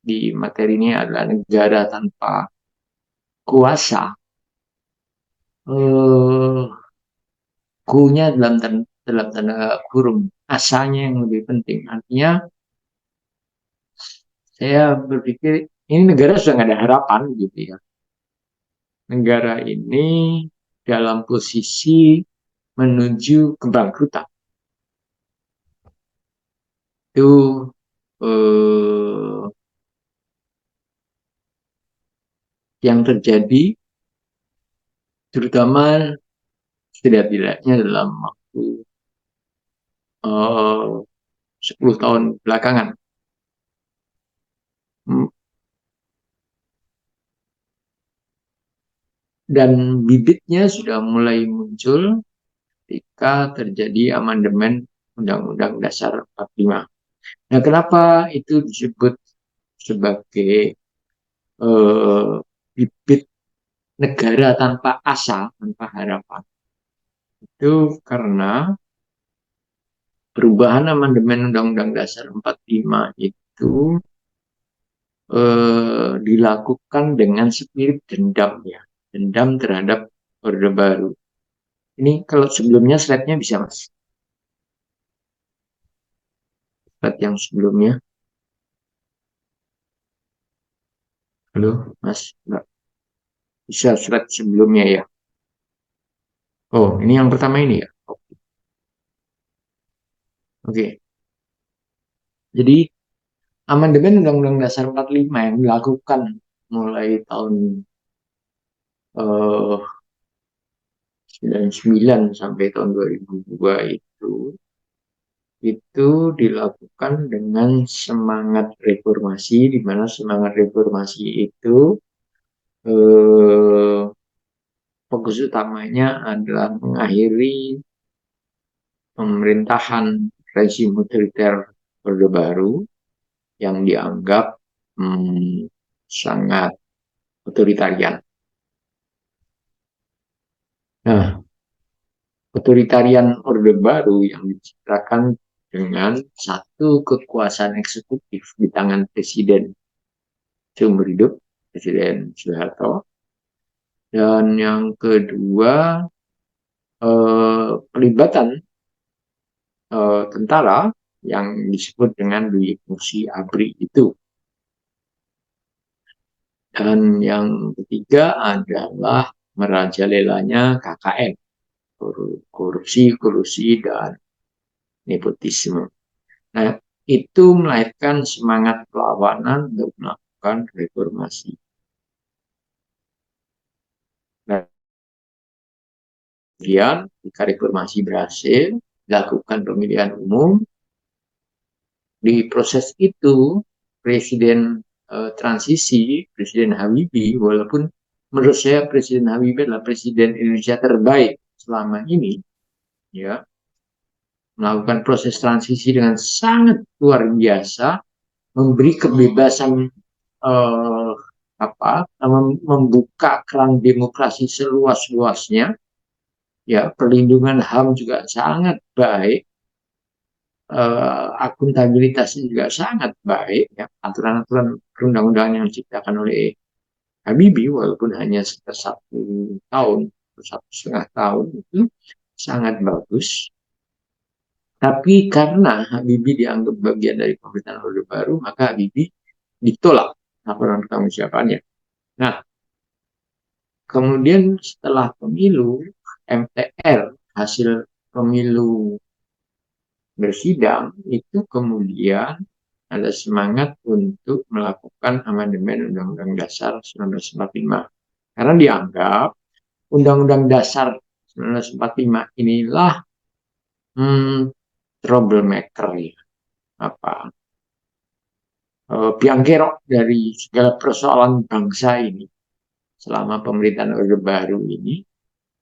di materi ini adalah negara tanpa kuasa, eh, ku-nya dalam tanda kurung, asanya yang lebih penting. Artinya saya berpikir ini negara sudah nggak ada harapan gitu ya. Negara ini dalam posisi menuju kebangkrutan. Itu eh, yang terjadi terutama setidaknya dalam waktu 10 tahun belakangan. Dan bibitnya sudah mulai muncul ketika terjadi amandemen Undang-Undang Dasar 45. Nah, kenapa itu disebut sebagai eh, bibit negara tanpa asa, tanpa harapan? Itu karena perubahan amandemen Undang-Undang Dasar 45 itu dilakukan dengan spirit dendam ya, dendam terhadap Orde Baru. Ini kalau sebelumnya slide-nya bisa mas, slide yang sebelumnya. Halo mas, nggak bisa slide sebelumnya ya. Oh ini yang pertama ini ya. Oke, jadi amandemen Undang-Undang Dasar 45 yang dilakukan mulai tahun 99 sampai tahun 2002 itu dilakukan dengan semangat reformasi, di mana semangat reformasi itu eh, fokus utamanya adalah mengakhiri pemerintahan rezim otoriter Orde Baru yang dianggap sangat otoritarian. Nah, otoritarian Orde Baru yang diciptakan dengan satu kekuasaan eksekutif di tangan Presiden seumur hidup, Presiden Soeharto, dan yang kedua pelibatan tentara yang disebut dengan Dwi Fungsi ABRI itu. Dan yang ketiga adalah merajalelanya KKN, korupsi, kolusi, dan nepotisme. Nah, itu melahirkan semangat perlawanan untuk melakukan reformasi. Nah, kemudian, ketika reformasi berhasil, dilakukan pemilihan umum, di proses itu, Presiden transisi, Presiden Habibie, walaupun menurut saya Presiden Habibie adalah Presiden Indonesia terbaik selama ini, ya, melakukan proses transisi dengan sangat luar biasa, memberi kebebasan eh, membuka keran demokrasi seluas-luasnya, ya perlindungan HAM juga sangat baik, akuntabilitasnya juga sangat baik, ya aturan-aturan perundang-undangan yang diciptakan oleh Habibie walaupun hanya sekitar 1 tahun atau 1,5 tahun itu sangat bagus. Tapi karena Habibie dianggap bagian dari pemerintahan Orde Baru, maka Habibie ditolak laporan pertanggungjawabannya. Nah, kemudian setelah pemilu, MTR, hasil pemilu bersidang, itu kemudian ada semangat untuk melakukan amandemen Undang-Undang Dasar 1945. Karena dianggap Undang-Undang Dasar 1945 inilah troublemaker ya, apa biang kerok dari segala persoalan bangsa ini selama pemerintahan Orde Baru ini.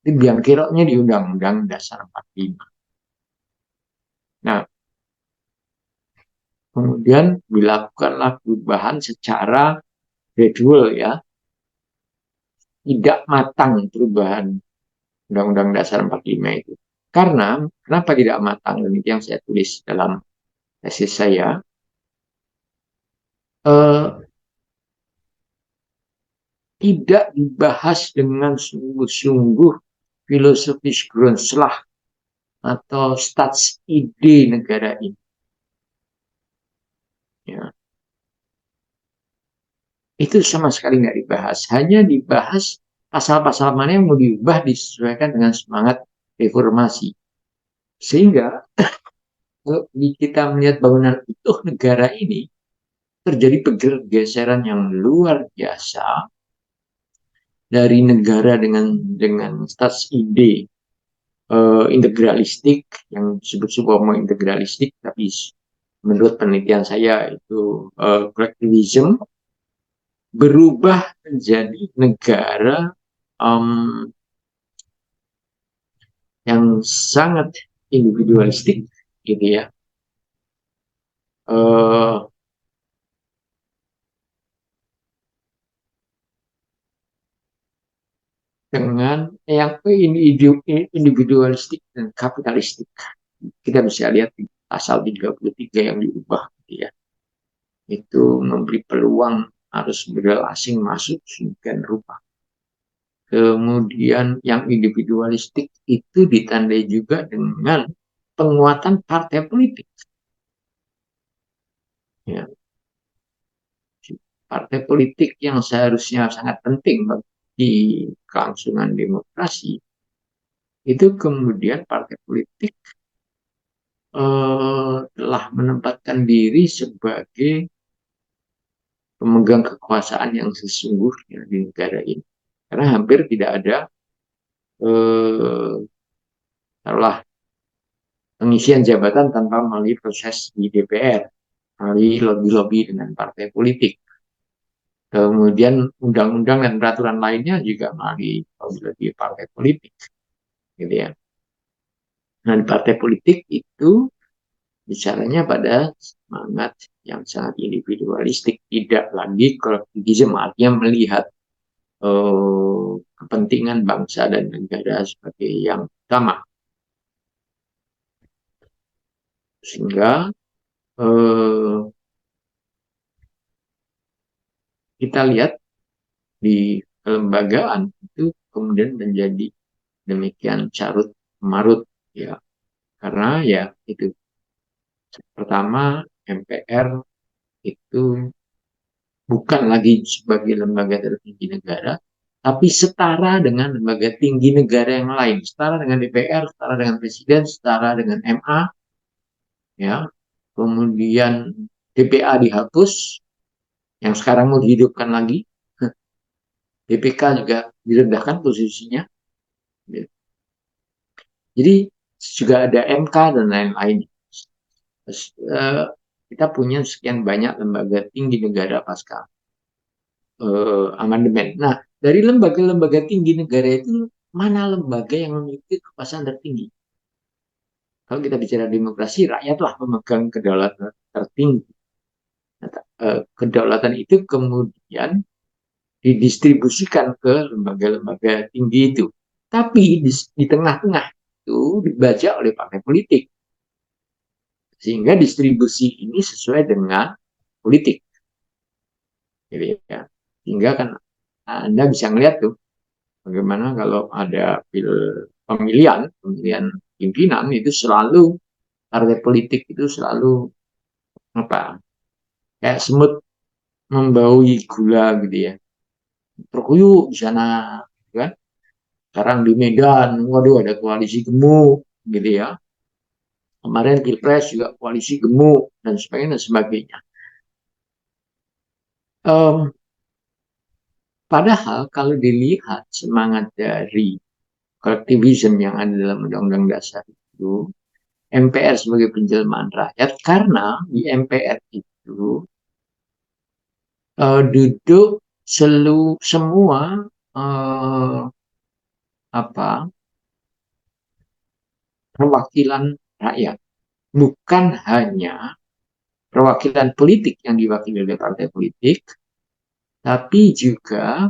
Itu biang keroknya di Undang-Undang Dasar 45. Nah, kemudian dilakukanlah perubahan secara gradual ya, tidak matang perubahan Undang-Undang Dasar 45 itu. Karena, kenapa tidak matang? Dan itu yang saya tulis dalam tesis saya. tidak dibahas dengan sungguh-sungguh filosofis Grundslag atau statside negara ini. Ya. Itu sama sekali nggak dibahas. Hanya dibahas pasal-pasal mana yang mau diubah disesuaikan dengan semangat reformasi. Sehingga kalau kita melihat bangunan utuh negara ini, terjadi pergeseran yang luar biasa dari negara dengan status ide integralistik yang disebut sebuah mau integralistik, tapi menurut penelitian saya itu collectivism, berubah menjadi negara um, yang sangat individualistik gitu ya. Uh, dengan yang individualistik dan kapitalistik. Kita bisa lihat di pasal 33 yang diubah gitu ya. Itu memberi peluang harus modal asing masuk sedemikian rupa. Kemudian yang individualistik itu ditandai juga dengan penguatan partai politik. Ya. Partai politik yang seharusnya sangat penting bagi kelangsungan demokrasi, itu kemudian partai politik telah menempatkan diri sebagai pemegang kekuasaan yang sesungguhnya di negara ini. Karena hampir tidak ada taruhlah pengisian jabatan tanpa melalui proses di DPR, melalui lobby-lobby dengan partai politik. Kemudian undang-undang dan peraturan lainnya juga melalui lobby partai politik, gitu ya. Nah, di partai politik itu bicaranya pada semangat yang sangat individualistik, tidak lagi kolektivisme, artinya melihat kepentingan bangsa dan negara sebagai yang utama. Sehingga kita lihat di kelembagaan itu kemudian menjadi demikian carut marut ya, karena ya itu pertama MPR itu bukan lagi sebagai lembaga tertinggi negara, tapi setara dengan lembaga tinggi negara yang lain, setara dengan DPR, setara dengan Presiden, setara dengan MA, ya. Kemudian DPA dihapus, yang sekarang mau dihidupkan lagi. BPK juga direndahkan posisinya. Jadi juga ada MK dan lain-lain. Kita punya sekian banyak lembaga tinggi negara pasca amandemen. Nah, dari lembaga-lembaga tinggi negara itu, mana lembaga yang memiliki kekuasaan tertinggi? Kalau kita bicara demokrasi, rakyatlah memegang kedaulatan tertinggi. Kedaulatan itu kemudian didistribusikan ke lembaga-lembaga tinggi itu. Tapi di tengah-tengah itu dibaca oleh partai politik. Sehingga distribusi ini sesuai dengan politik. Jadi ya, sehingga kan Anda bisa melihat tuh bagaimana kalau ada pemilihan pimpinan itu selalu partai politik itu selalu apa kayak semut membaui gula gitu ya, terkuyuk di sana kan. Sekarang di Medan, waduh ada koalisi gemuk gitu ya. Kemarin Pilpres juga koalisi gemuk dan sebagainya. Um, Padahal kalau dilihat semangat dari kolektivisme yang ada dalam Undang-Undang Dasar itu, MPR sebagai penjelmaan rakyat, karena di MPR itu duduk semua apa perwakilan rakyat, bukan hanya perwakilan politik yang diwakili oleh partai politik, tapi juga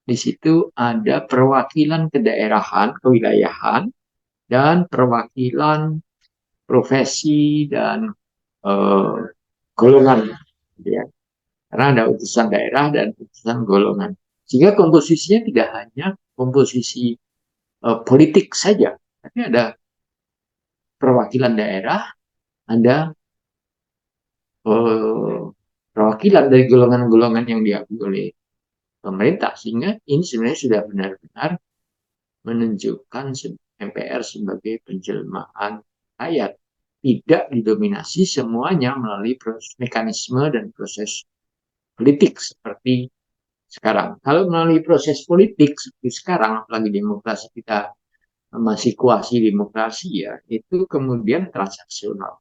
di situ ada perwakilan kedaerahan, kewilayahan, dan perwakilan profesi dan golongan. Ya. Karena ada utusan daerah dan utusan golongan. Sehingga komposisinya tidak hanya komposisi politik saja, tapi ada perwakilan daerah, ada eh, perwakilan dari golongan-golongan yang diakui oleh pemerintah, sehingga ini sebenarnya sudah benar-benar menunjukkan MPR sebagai penjelmaan rakyat, tidak didominasi semuanya melalui proses mekanisme dan proses politik seperti sekarang. Kalau melalui proses politik seperti sekarang, apalagi demokrasi kita masih kuasi demokrasi ya, itu kemudian transaksional.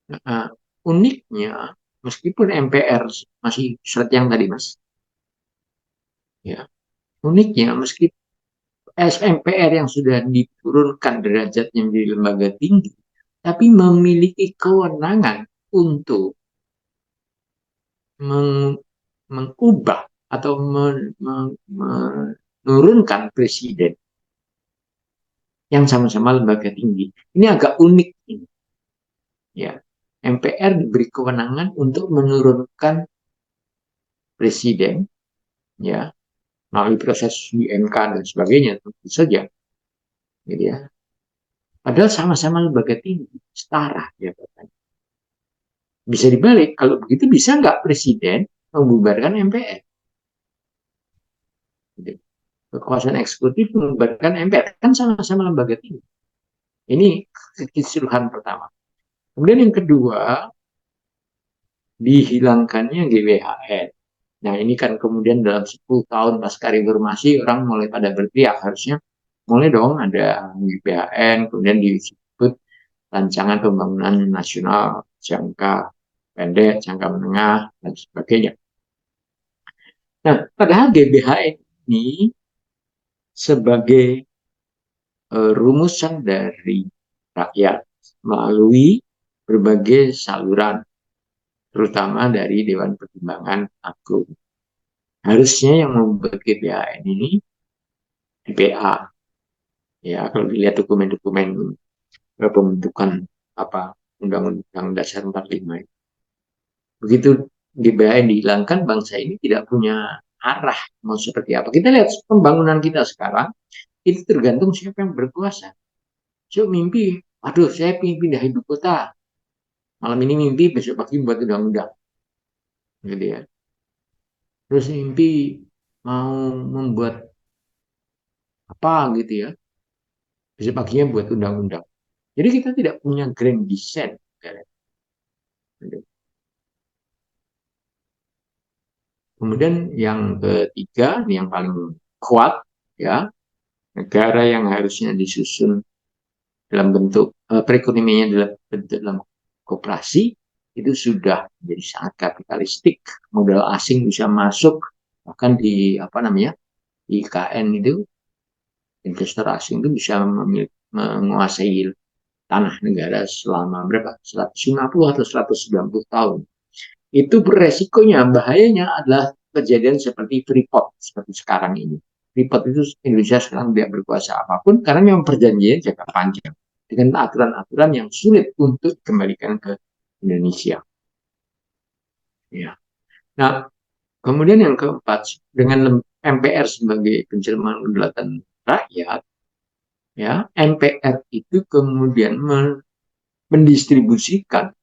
Nah, uniknya, meskipun MPR masih seperti yang tadi Mas, ya, uniknya meskipun SMPR yang sudah diturunkan derajatnya menjadi lembaga tinggi, tapi memiliki kewenangan untuk mengubah atau menurunkan presiden yang sama-sama lembaga tinggi. Ini agak unik ini. Ya, MPR diberi kewenangan untuk menurunkan presiden, ya, melalui proses di MK dan sebagainya, tentu saja, gitu ya. Padahal sama-sama lembaga tinggi, setara ya katanya. Bisa dibalik, kalau begitu bisa nggak presiden membubarkan MPR? Gitu. Kekuasaan eksekutif membubarkan MPR, kan sama-sama lembaga tinggi. Ini kekisruhan pertama. Kemudian yang kedua, dihilangkannya GBHN. Nah ini kan kemudian dalam 10 tahun pasca reformasi orang mulai pada berteriak, harusnya mulai dong ada GBHN, kemudian disebut rancangan pembangunan nasional jangka pendek, jangka menengah, dan sebagainya. Nah, padahal GBHN ini sebagai rumusan dari rakyat melalui berbagai saluran, terutama dari Dewan Pertimbangan Agung. Harusnya yang membuat GBHN ini DPA. Ya, kalau dilihat dokumen-dokumen pembentukan apa Undang-Undang Dasar 45. Begitu GBHN dihilangkan, bangsa ini tidak punya arah mau seperti apa. Kita lihat pembangunan kita sekarang, itu tergantung siapa yang berkuasa. So mimpi, aduh saya ingin pindah ibu kota. Malam ini mimpi, besok pagi buat undang-undang. Gitu ya. Terus mimpi mau membuat apa gitu ya. Besok paginya buat undang-undang. Jadi kita tidak punya grand design. Kemudian yang ketiga, ini yang paling kuat, ya, negara yang harusnya disusun dalam bentuk perekonomiannya dalam bentuk dalam koperasi, itu sudah menjadi sangat kapitalistik. Modal asing bisa masuk, bahkan di apa namanya di IKN itu investor asing itu bisa menguasai tanah negara selama berapa? 150 atau 190 tahun. Itu beresikonya, bahayanya adalah kejadian seperti Freeport, seperti sekarang ini. Freeport itu Indonesia sekarang tidak berkuasa apapun, karena memang perjanjian jangka panjang. Dengan aturan-aturan yang sulit untuk dikembalikan ke Indonesia. Ya. Nah, kemudian yang keempat, dengan MPR sebagai penjelmaan kedaulatan rakyat, ya, MPR itu kemudian mendistribusikan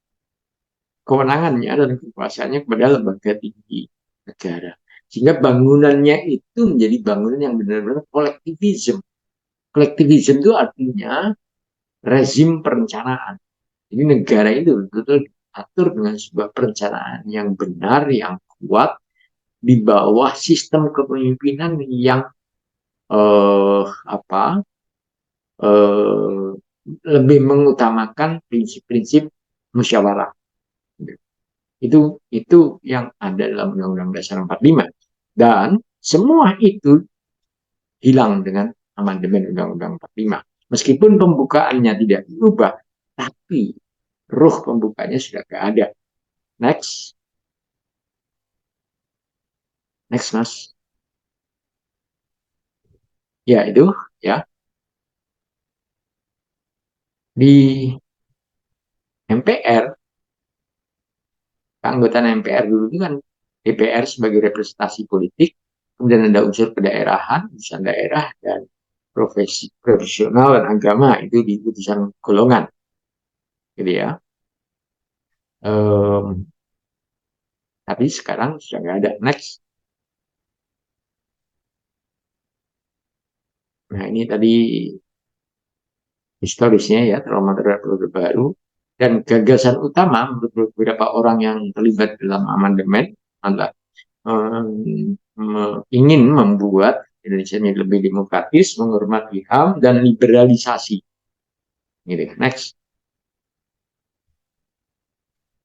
kewenangannya dan kekuasaannya kepada lembaga tinggi negara. Sehingga bangunannya itu menjadi bangunan yang benar-benar kolektivisme. Kolektivisme itu artinya rezim perencanaan. Jadi negara itu betul-betul diatur dengan sebuah perencanaan yang benar, yang kuat, di bawah sistem kepemimpinan yang apa lebih mengutamakan prinsip-prinsip musyawarah. Itu yang ada dalam Undang-Undang Dasar 45. Dan semua itu hilang dengan amandemen Undang-Undang 45. Meskipun pembukaannya tidak diubah, tapi ruh pembukanya sudah tidak ada. Next. Next, Mas. Ya, itu ya. Di MPR keanggotaan MPR dulu itu kan DPR sebagai representasi politik, kemudian ada unsur kedaerahan, urusan daerah, dan profesi profesional dan agama itu di putusan golongan, gitu ya. Tapi sekarang sudah nggak ada. Next. Nah, ini tadi historisnya ya, trauma terhadap Orde Baru. Dan gagasan utama menurut beberapa orang yang terlibat dalam amandemen adalah ingin membuat Indonesia ini lebih demokratis, menghormati HAM, dan liberalisasi. Gitu. Next.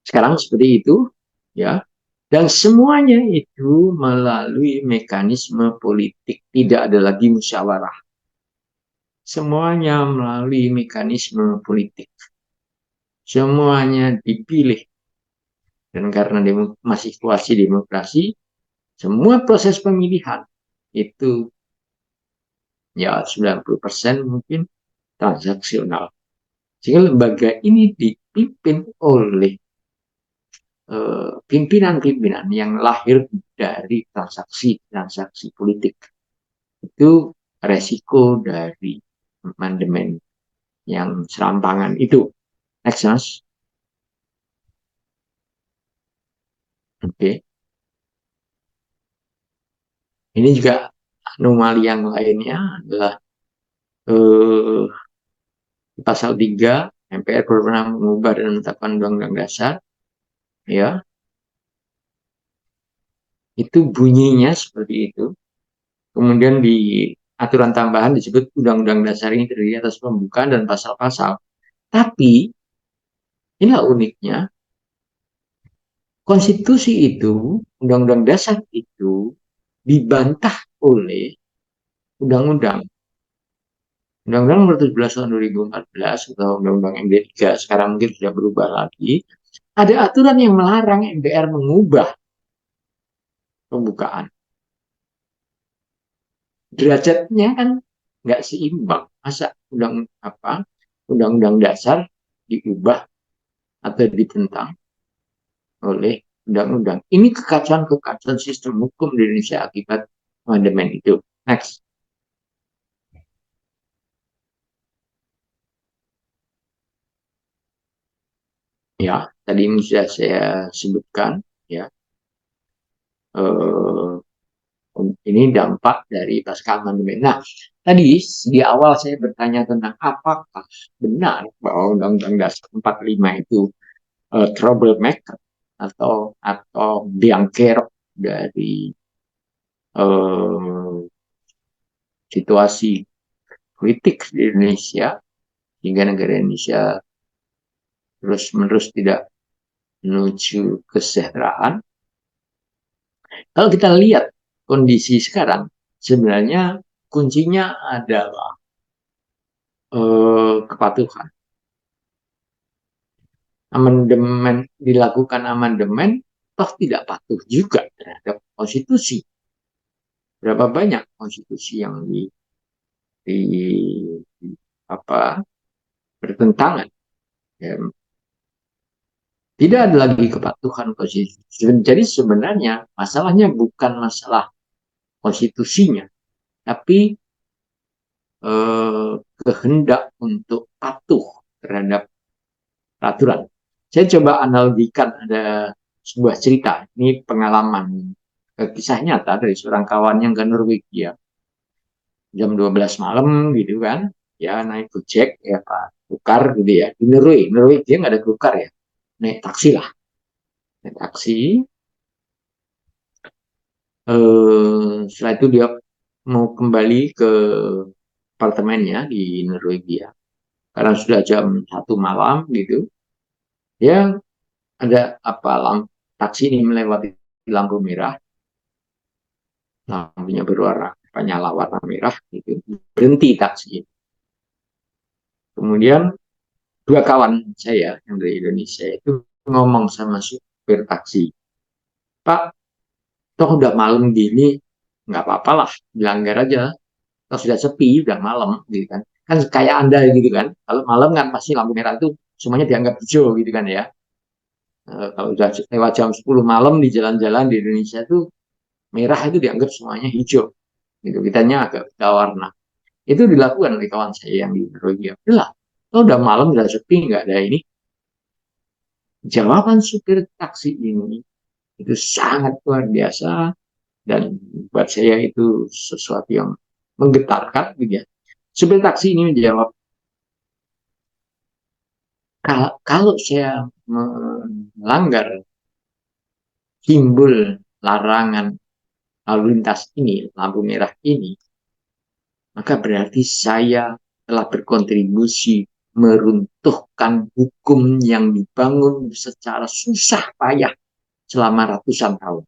Sekarang seperti itu, ya. Dan semuanya itu melalui mekanisme politik, tidak ada lagi musyawarah. Semuanya melalui mekanisme politik. Semuanya dipilih. Dan karena masih situasi demokrasi, semua proses pemilihan itu ya 90% mungkin transaksional. Sehingga lembaga ini dipimpin oleh pimpinan-pimpinan yang lahir dari transaksi-transaksi politik. Itu resiko dari amandemen yang serampangan itu. Next, Mas. Oke. Ini juga anomali yang lainnya adalah pasal 3 MPR pernah mengubah dan menetapkan Undang-Undang Dasar, ya. Itu bunyinya seperti itu. Kemudian di aturan tambahan disebut Undang-Undang Dasar ini terdiri atas pembukaan dan pasal-pasal. Tapi inilah uniknya, konstitusi itu, Undang-Undang Dasar itu dibantah oleh undang-undang. Undang-Undang nomor 17 tahun 2014 atau Undang-Undang MD3 sekarang mungkin sudah berubah lagi. Ada aturan yang melarang MPR mengubah pembukaan. Derajatnya kan nggak seimbang. Masa undang-undang dasar diubah atau ditentang oleh undang-undang. Ini kekacauan sistem hukum di Indonesia akibat amandemen itu. Next. Ya, tadi ini sudah saya sebutkan, ya. Ini dampak dari pasca amandemen. Nah, tadi di awal saya bertanya tentang apakah benar bahwa Undang-Undang Dasar 45 itu troublemaker atau biang kerok dari uh, situasi politik di Indonesia hingga negara Indonesia terus-menerus tidak menuju kesejahteraan. Kalau kita lihat kondisi sekarang, sebenarnya kuncinya adalah kepatuhan. Dilakukan amandemen, toh tidak patuh juga terhadap konstitusi. Berapa banyak konstitusi yang di bertentangan. Ya. Tidak ada lagi kepatuhan konstitusi. Jadi sebenarnya masalahnya bukan masalah konstitusinya, tapi kehendak untuk patuh terhadap peraturan. Saya coba analogikan, ada sebuah cerita, ini pengalaman, kisah nyata dari seorang kawan yang ke Norwegia. Jam 12 malam gitu kan, ya naik Gojek, ya Pak, Gokar gitu ya. Di Norwegia nggak ada Gokar ya, naik taksi lah. Naik taksi, setelah itu dia mau kembali ke apartemennya di Norwegia. Karena sudah jam 1 malam gitu, ya ada taksi ini melewati lampu merah, lampunya berwarna nyala warna merah gitu, berhenti taksi. Kemudian dua kawan saya yang dari Indonesia itu ngomong sama supir taksi, Pak, toh udah malam gini, nggak apa-apa lah, dilanggar aja, toh sudah sepi, udah malam gitu kan. Kan kayak Anda gitu kan, kalau malam kan pasti lampu merah itu semuanya dianggap hijau gitu kan ya. Kalau udah lewat jam 10 malam di jalan-jalan di Indonesia tuh merah itu dianggap semuanya hijau. Gitu. Kitanya agak beda warna. Itu dilakukan oleh kawan saya yang di Norwegia. Udah, udah malam, udah sepi, nggak ada ini. Jawaban supir taksi ini itu sangat luar biasa dan buat saya itu sesuatu yang menggetarkan gitu ya. Supir taksi ini menjawab, kalau saya melanggar simbol larangan lalu lintas ini, lampu merah ini, maka berarti saya telah berkontribusi meruntuhkan hukum yang dibangun secara susah payah selama ratusan tahun.